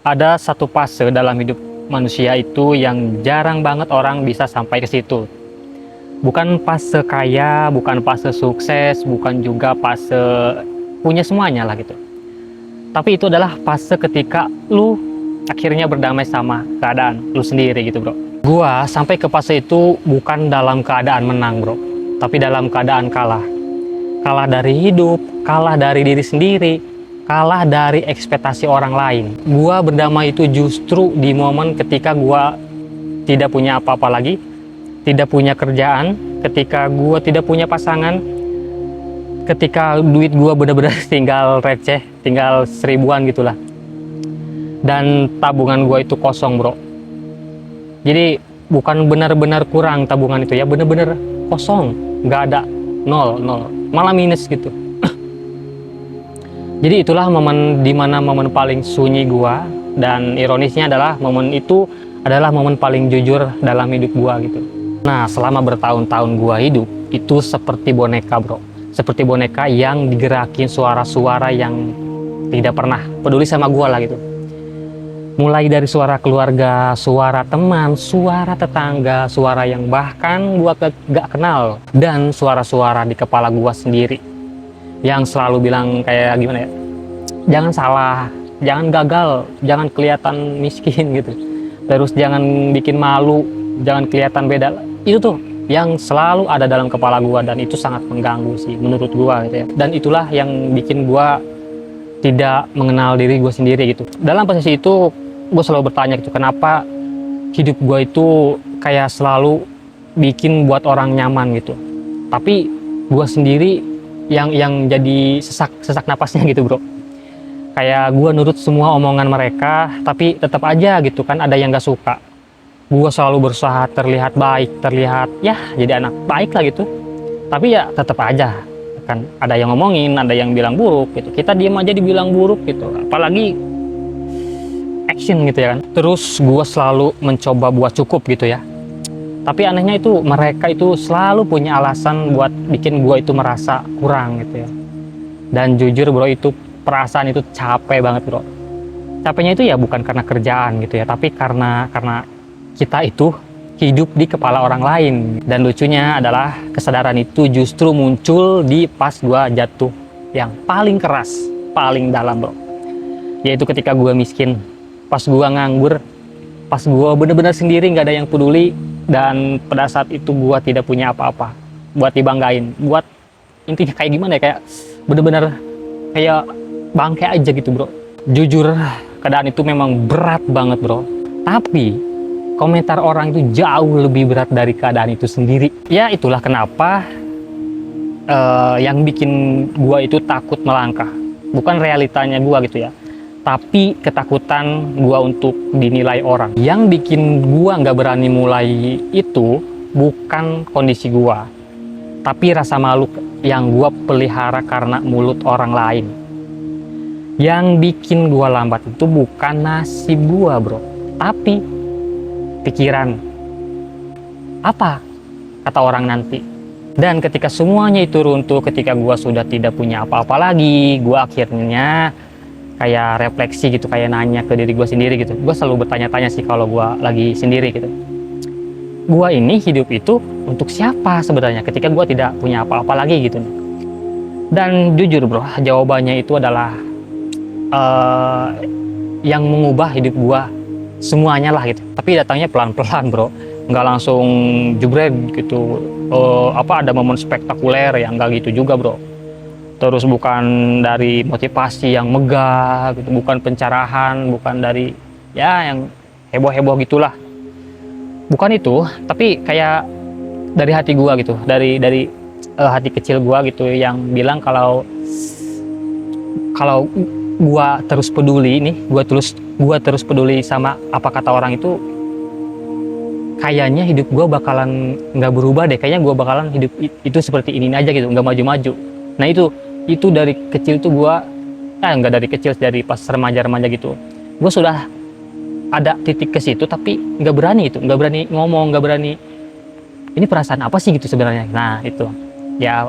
Ada satu fase dalam hidup manusia itu yang jarang banget orang bisa sampai ke situ. Bukan fase kaya, bukan fase sukses, bukan juga fase punya semuanya lah gitu. Tapi itu adalah fase ketika lu akhirnya berdamai sama keadaan lu sendiri gitu, bro. Gua sampai ke fase itu bukan dalam keadaan menang, bro, tapi dalam keadaan kalah. Kalah dari hidup, kalah dari diri sendiri, kalah dari ekspektasi orang lain. Gua berdamai itu justru di momen ketika gua tidak punya apa-apa lagi, tidak punya kerjaan, ketika gua tidak punya pasangan, ketika duit gua bener-bener tinggal receh, tinggal seribuan gitulah. Dan tabungan gua itu kosong, bro. Jadi bukan benar-benar kurang tabungan itu ya, bener-bener kosong, nggak ada, nol, nol, malah minus gitu. Jadi itulah momen dimana momen paling sunyi gua, dan ironisnya adalah momen itu adalah momen paling jujur dalam hidup gua gitu. Nah, selama bertahun-tahun gua hidup itu seperti boneka, bro, seperti boneka yang digerakin suara-suara yang tidak pernah peduli sama gua lah gitu. Mulai dari suara keluarga, suara teman, suara tetangga, suara yang bahkan gua gak kenal, dan suara-suara di kepala gua sendiri yang selalu bilang kayak gimana ya, jangan salah, jangan gagal, jangan kelihatan miskin gitu, terus jangan bikin malu, jangan kelihatan beda. Itu tuh yang selalu ada dalam kepala gua, dan itu sangat mengganggu sih menurut gua gitu ya. Dan itulah yang bikin gua tidak mengenal diri gua sendiri gitu. Dalam posisi itu gue selalu bertanya gitu, kenapa hidup gue itu kayak selalu bikin buat orang nyaman gitu, tapi gue sendiri yang jadi sesak napasnya gitu, bro. Kayak gue nurut semua omongan mereka, tapi tetap aja gitu kan ada yang gak suka. Gue selalu berusaha terlihat baik, terlihat ya jadi anak baik lah gitu, tapi ya tetap aja kan ada yang ngomongin, ada yang bilang buruk gitu. Kita diem aja dibilang buruk gitu, apalagi action gitu ya kan. Terus gue selalu mencoba buat cukup gitu ya, tapi anehnya itu mereka itu selalu punya alasan buat bikin gue itu merasa kurang gitu ya. Dan jujur, bro, itu perasaan itu capek banget, bro. Capeknya itu ya bukan karena kerjaan gitu ya, tapi karena kita itu hidup di kepala orang lain. Dan lucunya adalah kesadaran itu justru muncul di pas gue jatuh yang paling keras, paling dalam, bro, yaitu ketika gue miskin, pas gua nganggur, pas gua bener-bener sendiri, nggak ada yang peduli, dan pada saat itu gua tidak punya apa-apa buat dibanggain, buat intinya kayak gimana ya, kayak bener-bener kayak bangke aja gitu, bro. Jujur, keadaan itu memang berat banget, bro, tapi komentar orang itu jauh lebih berat dari keadaan itu sendiri. Ya itulah kenapa yang bikin gua itu takut melangkah, bukan realitanya gua gitu ya, tapi ketakutan gua untuk dinilai orang. Yang bikin gua nggak berani mulai itu bukan kondisi gua, tapi rasa malu yang gua pelihara karena mulut orang lain. Yang bikin gua lambat itu bukan nasib gua, bro, tapi pikiran. Apa kata orang nanti? Dan ketika semuanya itu runtuh, ketika gua sudah tidak punya apa-apa lagi, gua akhirnya kayak refleksi gitu, kayak nanya ke diri gue sendiri gitu. Gue selalu bertanya-tanya sih kalau gue lagi sendiri gitu, gue ini hidup itu untuk siapa sebenarnya ketika gue tidak punya apa-apa lagi gitu. Dan jujur, bro, jawabannya itu adalah yang mengubah hidup gue semuanya lah gitu, tapi datangnya pelan-pelan, bro, nggak langsung jebret gitu. Ada momen spektakuler yang nggak gitu juga, bro. Terus bukan dari motivasi yang megah gitu, bukan pencerahan, bukan dari ya yang heboh-heboh gitulah. Bukan itu, tapi kayak dari hati gua gitu, dari hati kecil gua gitu, yang bilang kalau gua terus peduli nih, gua terus peduli sama apa kata orang itu, kayaknya hidup gua bakalan nggak berubah deh. Kayaknya gua bakalan hidup itu seperti ini aja gitu, nggak maju-maju. Nah itu dari kecil tuh gua, nggak dari kecil, dari pas remaja gitu, gua sudah ada titik ke situ, tapi nggak berani gitu, nggak berani ngomong, nggak berani ini perasaan apa sih gitu sebenarnya. Nah itu ya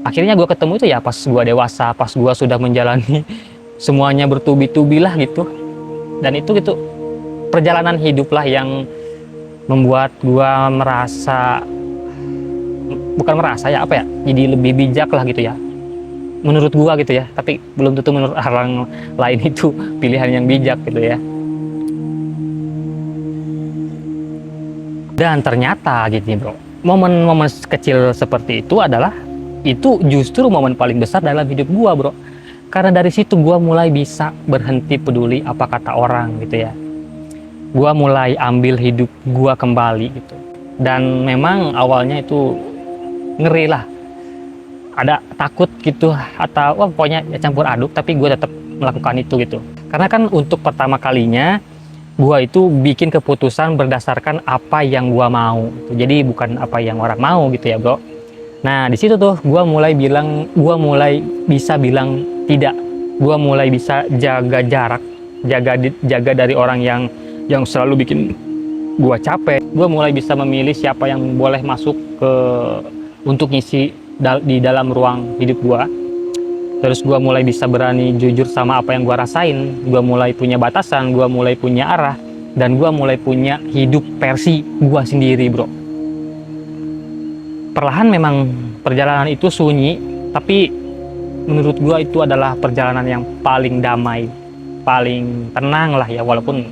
akhirnya gua ketemu itu ya pas gua dewasa, pas gua sudah menjalani semuanya bertubi-tubi lah gitu. Dan itu gitu perjalanan hidup lah yang membuat gua merasa, bukan merasa ya, apa ya, jadi lebih bijak lah gitu ya menurut gua gitu ya, tapi belum tentu menurut orang lain itu pilihan yang bijak gitu ya. Dan ternyata gitu bro, momen-momen kecil seperti itu adalah, itu justru momen paling besar dalam hidup gua bro. Karena dari situ gua mulai bisa berhenti peduli apa kata orang gitu ya. Gua mulai ambil hidup gua kembali gitu. Dan memang awalnya itu ngeri lah, ada takut gitu, atau wah pokoknya ya campur aduk, tapi gue tetap melakukan itu gitu. Karena kan untuk pertama kalinya gua itu bikin keputusan berdasarkan apa yang gua mau gitu. Jadi bukan apa yang orang mau gitu ya bro. Nah di situ tuh gua mulai bisa bilang tidak. Gua mulai bisa jaga jarak, jaga dari orang yang selalu bikin gua capek. Gua mulai bisa memilih siapa yang boleh masuk ke untuk ngisi di dalam ruang hidup gua. Terus gue mulai bisa berani jujur sama apa yang gue rasain. Gue mulai punya batasan, gue mulai punya arah, dan gue mulai punya hidup versi gue sendiri bro. Perlahan memang perjalanan itu sunyi, tapi menurut gue itu adalah perjalanan yang paling damai, paling tenang lah ya. Walaupun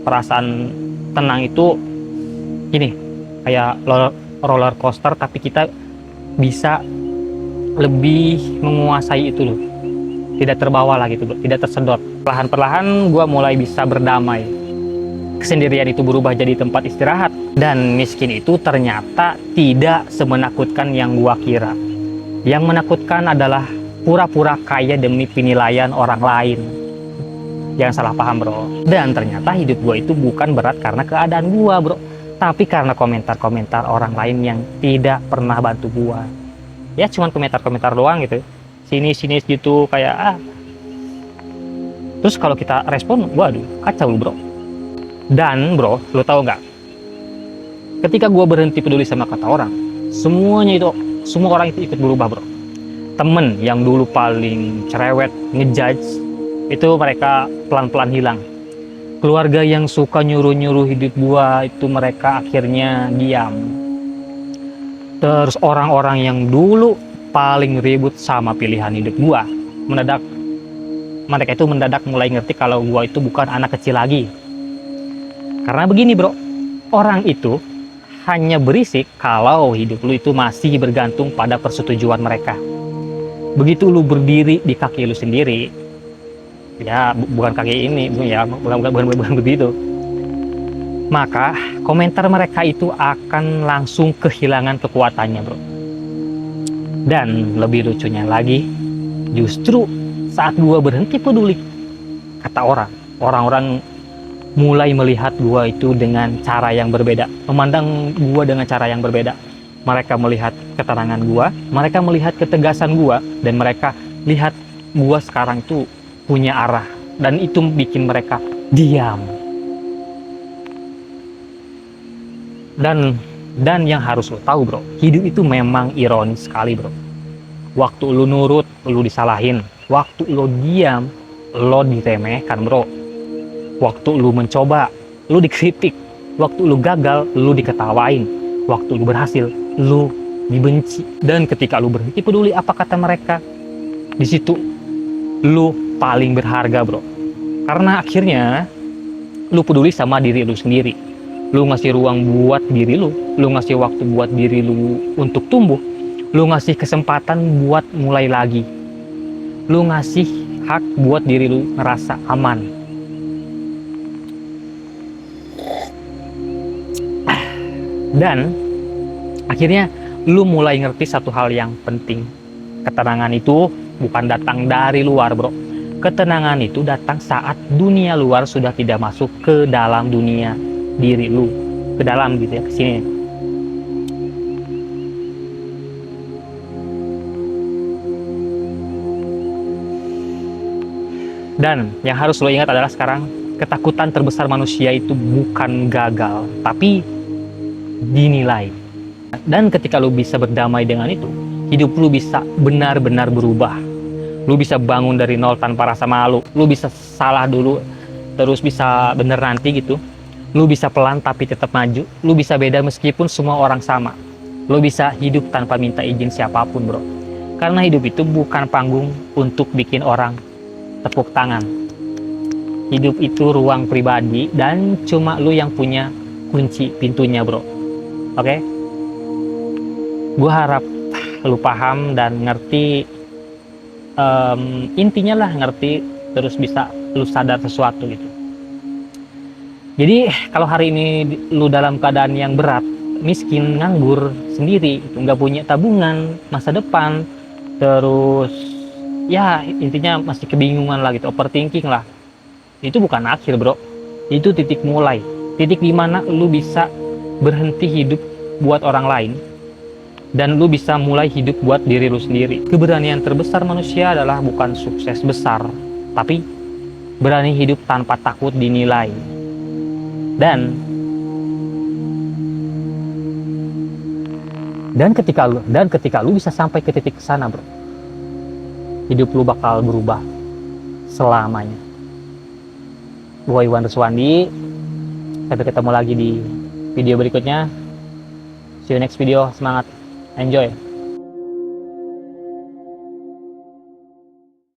perasaan tenang itu gini, kayak roller coaster, tapi kita bisa lebih menguasai itu loh, tidak terbawa lah gitu bro, tidak tersedot. Perlahan-perlahan gue mulai bisa berdamai. Kesendirian itu berubah jadi tempat istirahat, dan miskin itu ternyata tidak semenakutkan yang gue kira. Yang menakutkan adalah pura-pura kaya demi penilaian orang lain. Jangan salah paham bro. Dan ternyata hidup gue itu bukan berat karena keadaan gue bro, tapi karena komentar-komentar orang lain yang tidak pernah bantu gue. Ya cuman komentar-komentar doang gitu, sini gitu, kayak terus kalau kita respon, waduh kacau bro. Dan bro, lo tau nggak, ketika gue berhenti peduli sama kata orang, semua orang itu ikut berubah bro. Temen yang dulu paling cerewet, ngejudge, itu mereka pelan-pelan hilang. Keluarga yang suka nyuruh-nyuruh hidup gue, itu mereka akhirnya diam. Terus orang-orang yang dulu paling ribut sama pilihan hidup gua, mereka itu mendadak mulai ngerti kalau gua itu bukan anak kecil lagi. Karena begini bro, orang itu hanya berisik kalau hidup lu itu masih bergantung pada persetujuan mereka. Begitu lu berdiri di kaki lu sendiri, ya bukan kaki ini ya, bukan begitu, maka komentar mereka itu akan langsung kehilangan kekuatannya bro. Dan lebih lucunya lagi, justru saat gua berhenti peduli kata orang-orang mulai melihat gua itu dengan cara yang berbeda, memandang gua dengan cara yang berbeda. Mereka melihat keterangan gua, mereka melihat ketegasan gua, dan mereka lihat gua sekarang itu punya arah, dan itu bikin mereka diam. Dan yang harus lo tahu bro, hidup itu memang ironis sekali bro. Waktu lo nurut, lo disalahin. Waktu lo diam, lo diremehkan bro. Waktu lo mencoba, lo dikritik. Waktu lo gagal, lo diketawain. Waktu lo berhasil, lo dibenci. Dan ketika lo berhenti peduli apa kata mereka, di situ lo paling berharga bro. Karena akhirnya lo peduli sama diri lo sendiri. Lu ngasih ruang buat diri lu ngasih waktu buat diri lu untuk tumbuh, lu ngasih kesempatan buat mulai lagi, lu ngasih hak buat diri lu ngerasa aman. Dan akhirnya lu mulai ngerti satu hal yang penting. Ketenangan itu bukan datang dari luar bro. Ketenangan itu datang saat dunia luar sudah tidak masuk ke dalam dunia diri lu, ke dalam gitu ya, ke sini. Dan yang harus lo ingat adalah sekarang, ketakutan terbesar manusia itu bukan gagal, tapi dinilai. Dan ketika lo bisa berdamai dengan itu, hidup lo bisa benar-benar berubah. Lo bisa bangun dari nol tanpa rasa malu. Lo bisa salah dulu, terus bisa bener nanti gitu. Lu bisa pelan tapi tetap maju. Lu bisa beda meskipun semua orang sama. Lu bisa hidup tanpa minta izin siapapun, bro. Karena hidup itu bukan panggung untuk bikin orang tepuk tangan. Hidup itu ruang pribadi dan cuma lu yang punya kunci pintunya, bro. Oke? Gue harap lu paham dan ngerti, intinya lah ngerti, terus bisa lu sadar sesuatu gitu. Jadi kalau hari ini lu dalam keadaan yang berat, miskin, nganggur, sendiri, nggak punya tabungan masa depan, terus ya intinya masih kebingungan lah gitu, overthinking lah, itu bukan akhir, bro. Itu titik mulai, titik dimana lu bisa berhenti hidup buat orang lain dan lu bisa mulai hidup buat diri lu sendiri. Keberanian terbesar manusia adalah bukan sukses besar, tapi berani hidup tanpa takut dinilai. Dan ketika lu bisa sampai ke titik sana, bro, hidup lu bakal berubah selamanya. Gue Iwan Ruswandi, sampai ketemu lagi di video berikutnya. See you next video, semangat, enjoy.